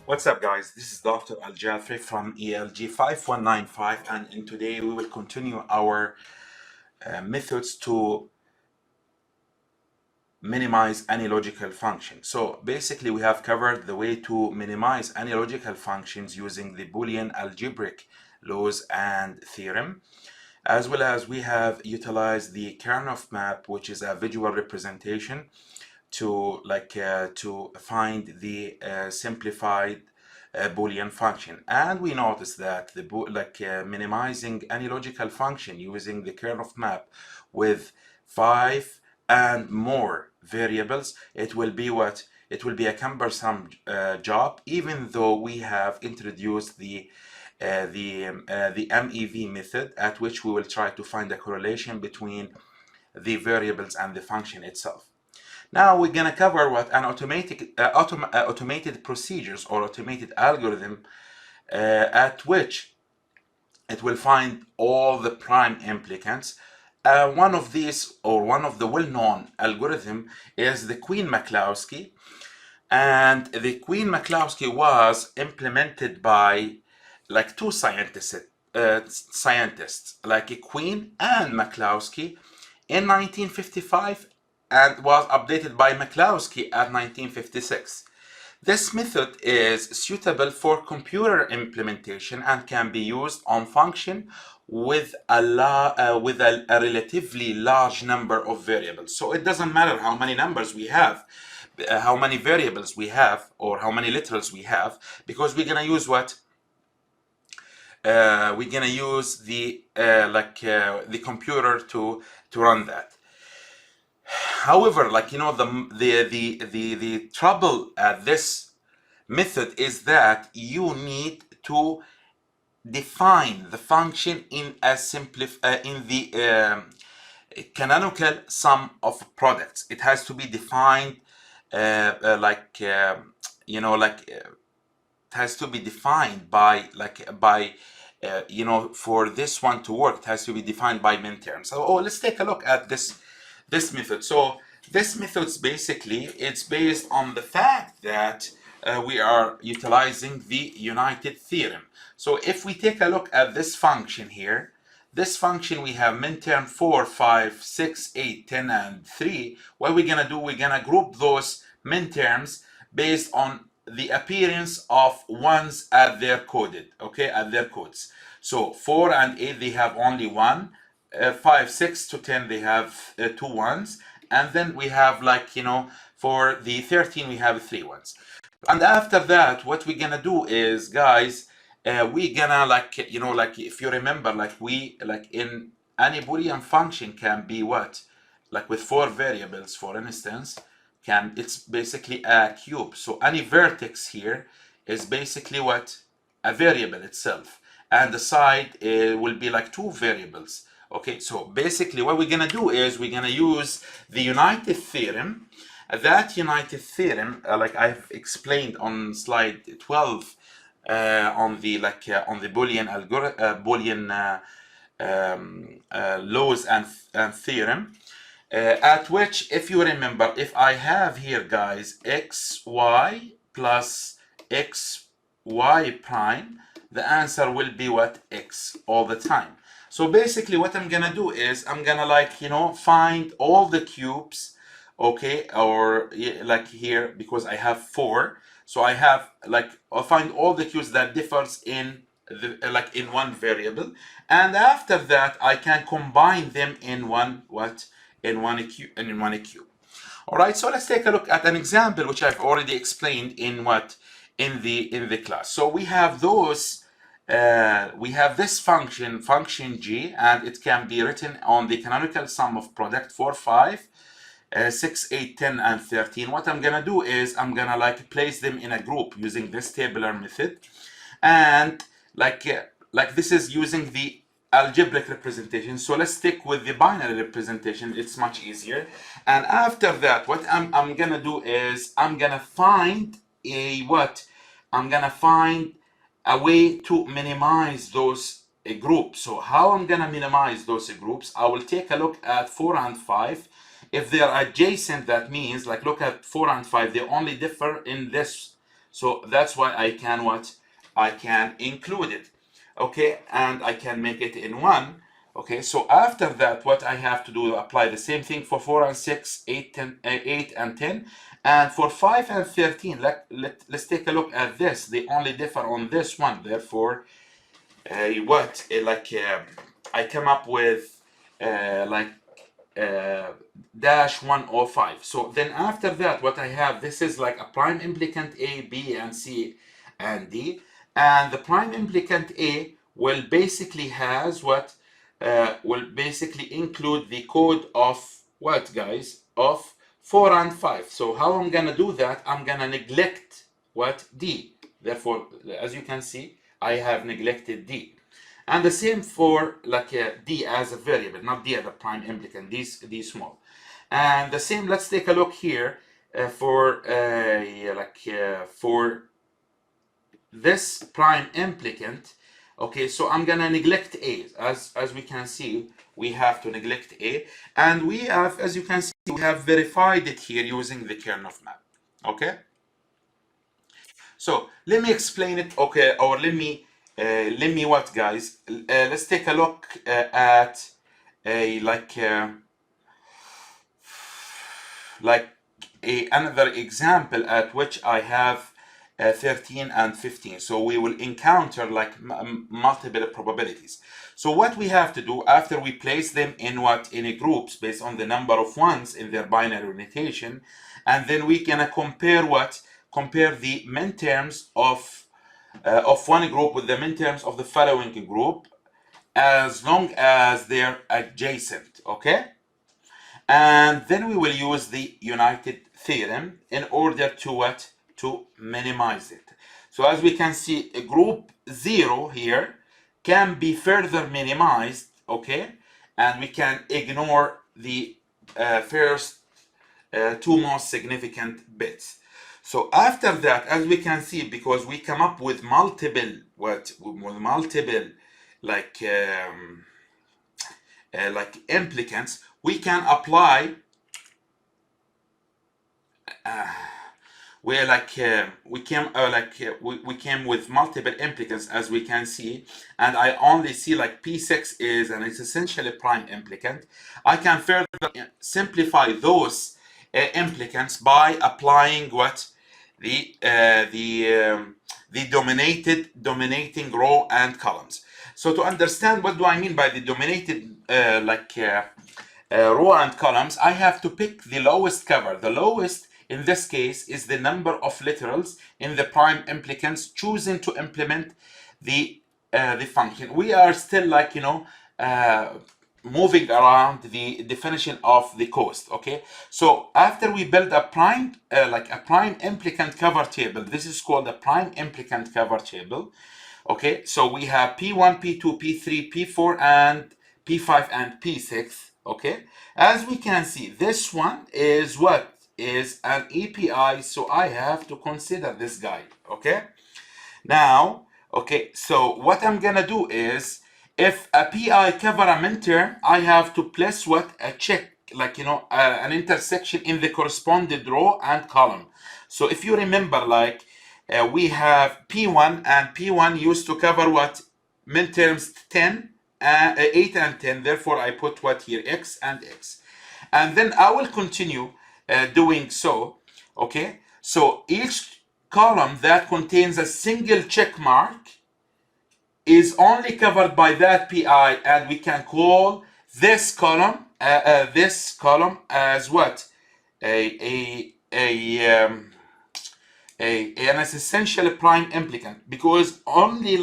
What's up, guys? This is Dr. Al Jafri from ELG5195, and in today we will continue our methods to minimize any logical function. So basically, we have covered the way to minimize any logical functions using the Boolean algebraic laws and theorem, as well as we have utilized the Karnoff map, which is a visual representation to find the simplified Boolean function. And we noticed that the minimizing any logical function using the Karnoff map with 5 and more variables, it will be a cumbersome job, even though we have introduced the MEV method, at which we will try to find a correlation between the variables and the function itself. Now we're going to cover what an automated procedures or automated algorithm at which it will find all the prime implicants. One of these, or one of the well-known algorithm, is the Quine McCluskey, and the Quine McCluskey was implemented by like two scientists like Quine and McCluskey in 1955, and was updated by McCluskey at 1956. This method is suitable for computer implementation and can be used on function with a relatively large number of variables. So it doesn't matter how many numbers we have, how many variables we have, or how many literals we have, because we're gonna use what? We're gonna use the computer to run that. However, the trouble at this method is that you need to define the function in the canonical sum of products. It has to be defined it has to be defined for this one to work, it has to be defined by min terms. So let's take a look at this method. So this method is basically, it's based on the fact that we are utilizing the united theorem. So if we take a look at this function here, this function, we have min term 4, 5, 6, 8, 10, and 3. What we're gonna do, we're gonna group those min terms based on the appearance of ones at their coded, okay, at their codes. So 4 and 8, they have only one. 5, 6 to 10, they have 2 ones, and then we have for the 13 we have 3 ones. And after that, what we're gonna do is, guys, we're gonna if you remember, in any Boolean function can be what, with 4 variables, for instance, it's basically a cube. So any vertex here is basically what, a variable itself, and the side will be 2 variables. Okay, so basically what we're gonna do is we're gonna use the united theorem. That united theorem, like I've explained on slide 12, on the Boolean laws and theorem, at which, if you remember, if I have here, guys, xy plus xy prime, the answer will be what, x, all the time. So basically what I'm gonna do is I'm gonna find all the cubes, okay, or here, because I have 4, so I have I'll find all the cubes that differs in the in one variable, and after that I can combine them in one cube. All right, so let's take a look at an example which I've already explained in the class. So we have those. We have this function g, and it can be written on the canonical sum of product 4, 5, 6, 8, 10, and 13. What I'm gonna do is I'm gonna place them in a group using this tabular method, and this is using the algebraic representation. So let's stick with the binary representation, it's much easier. And after that, what I'm gonna do is I'm gonna find a way to minimize those groups. So how I'm gonna minimize those groups, I will take a look at 4 and 5. If they're adjacent, that means look at 4 and 5, they only differ in this So that's why I can what? I can include it. Okay, and I can make it in 1. Okay, so after that, what I have to do, apply the same thing for 4 and 6, 8, 10, 8 and 10. And for 5 and 13, let's take a look at this. They only differ on this one. Therefore, I come up with dash 105. So then after that, what I have, this is like a prime implicant A, B, and C, and D. And the prime implicant A will basically has what? Will basically include the code of what, guys? Of 4 and 5. So how I'm gonna do that? I'm gonna neglect what? D. Therefore, as you can see, I have neglected D. And the same for D as a variable, not D as a prime implicant, D small. And the same, let's take a look here for this prime implicant. Okay, so I'm gonna neglect A. As we can see, we have to neglect A, and we have, as you can see, we have verified it here using the kernel map. Okay. So let me explain it. Okay, or let me what, guys? Let's take a look at a another example at which I have 13 and 15. So we will encounter like multiple probabilities. So what we have to do after we place them in a groups based on the number of ones in their binary notation, and then we can compare the min-terms of one group with the min-terms of the following group, as long as they're adjacent. Okay. And then we will use the united theorem in order to minimize it. So as we can see, a group 0 here can be further minimized, okay, and we can ignore the first two most significant bits. So after that, as we can see, because we come up with multiple implicants, we can apply we came with multiple implicants, as we can see, and I only see like P6 is and it's essentially prime implicant. I can further simplify those implicants by applying the dominating row and columns. So to understand what do I mean by the dominated row and columns, I have to pick the lowest cover. The lowest in this case is the number of literals in the prime implicants choosing to implement the function. We are still moving around the definition of the cost. Okay, so after we build a prime implicant cover table, this is called a prime implicant cover table. Okay, so we have P1, P2, P3, P4, and P5 and P6. Okay, as we can see, this one is an API, so I have to consider this guy. Okay, now, okay, so what I'm gonna do is, if a PI cover a min-term, I have to place a check, an intersection in the corresponding row and column. So if you remember, we have P1, and P1 used to cover min-terms 10, 8 and 10. Therefore, I put here, X and X. And then I will continue doing so. Okay, so each column that contains a single check mark is only covered by that PI, and we can call this column as what? An essential prime implicant, because only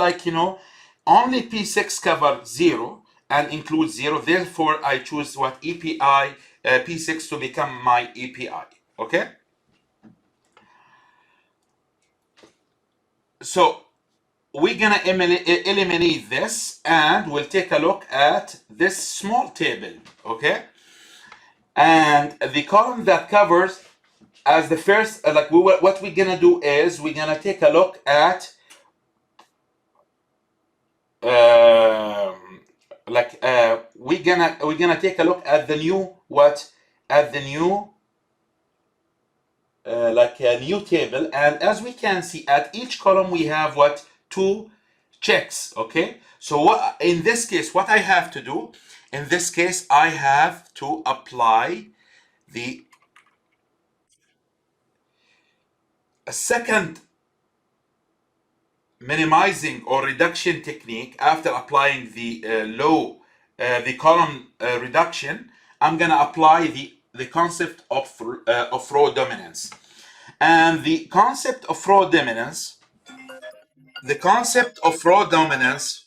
only P6 covers 0 and includes 0. Therefore, I choose EPI P6 to become my EPI. Okay. So we're gonna eliminate this, and we'll take a look at this small table. Okay. And the column that covers as the first, what we're gonna do is we're gonna take a look at we're gonna take a look at the new like a new table, and as we can see, at each column we have what, 2 checks. Okay, so what in this case, what I have to do in this case, I have to apply the second minimizing or reduction technique. After applying the the column reduction, I'm gonna apply the concept of row dominance. And the concept of row dominance, the concept of row dominance.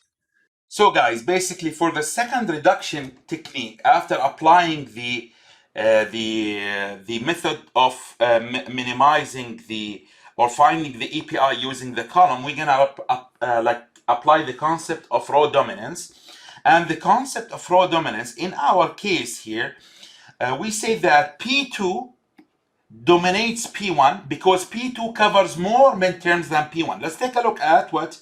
So guys, basically for the second reduction technique, after applying the method of minimizing the or finding the EPI using the column, we're gonna like apply the concept of row dominance. And the concept of row dominance in our case here, we say that P2 dominates P1 because P2 covers more midterms than P1. Let's take a look at what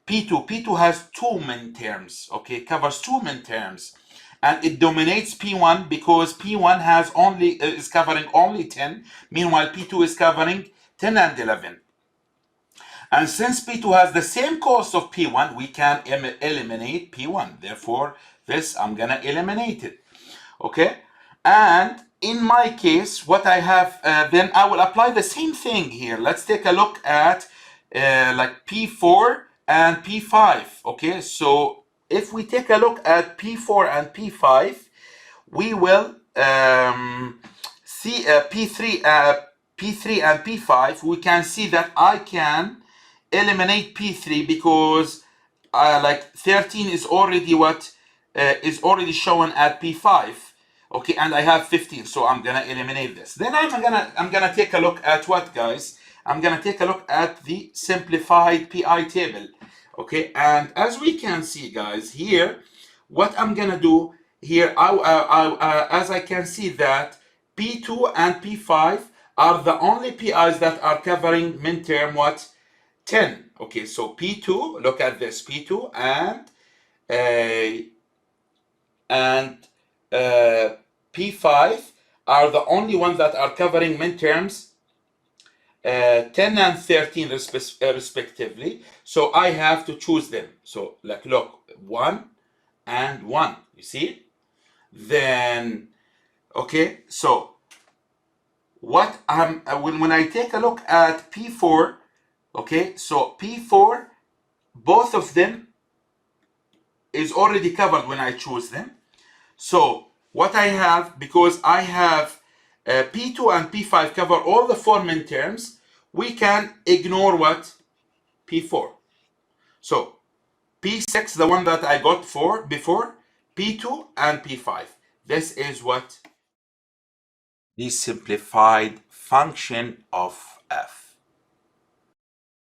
P2. P2 has 2 midterms, okay, covers 2 midterms, and it dominates P1 because P1 has only is covering only 10. Meanwhile, P2 is covering 10 and 11. And since P2 has the same cost of P1, we can eliminate P1. Therefore, this I'm gonna eliminate it, okay? And in my case, what I have, then I will apply the same thing here. Let's take a look at like P4 and P5. Okay, so if we take a look at P4 and P5, we will see P3 and P5. We can see that I can eliminate P3 because like 13 is already what is already shown at P5. Okay, and I have 15, so I'm gonna eliminate this. Then I'm gonna take a look at what, guys? I'm gonna take a look at the simplified PI table. Okay, and as we can see, guys, here, what I'm gonna do here, as I can see that P2 and P5 are the only PIs that are covering midterm what, 10. Okay, so P2, look at this, P2 and P5 are the only ones that are covering midterms 10 and 13 respectively. So I have to choose them. So like, look, 1 and 1, you see? Then, okay, so what when I take a look at P4, okay, so P4, both of them is already covered when I choose them. So what I have, because I have P2 and P5 cover all the 4 midterms, we can ignore what? P4. So P6, the one that I got for before, P2 and P5. This is what? The simplified function of f.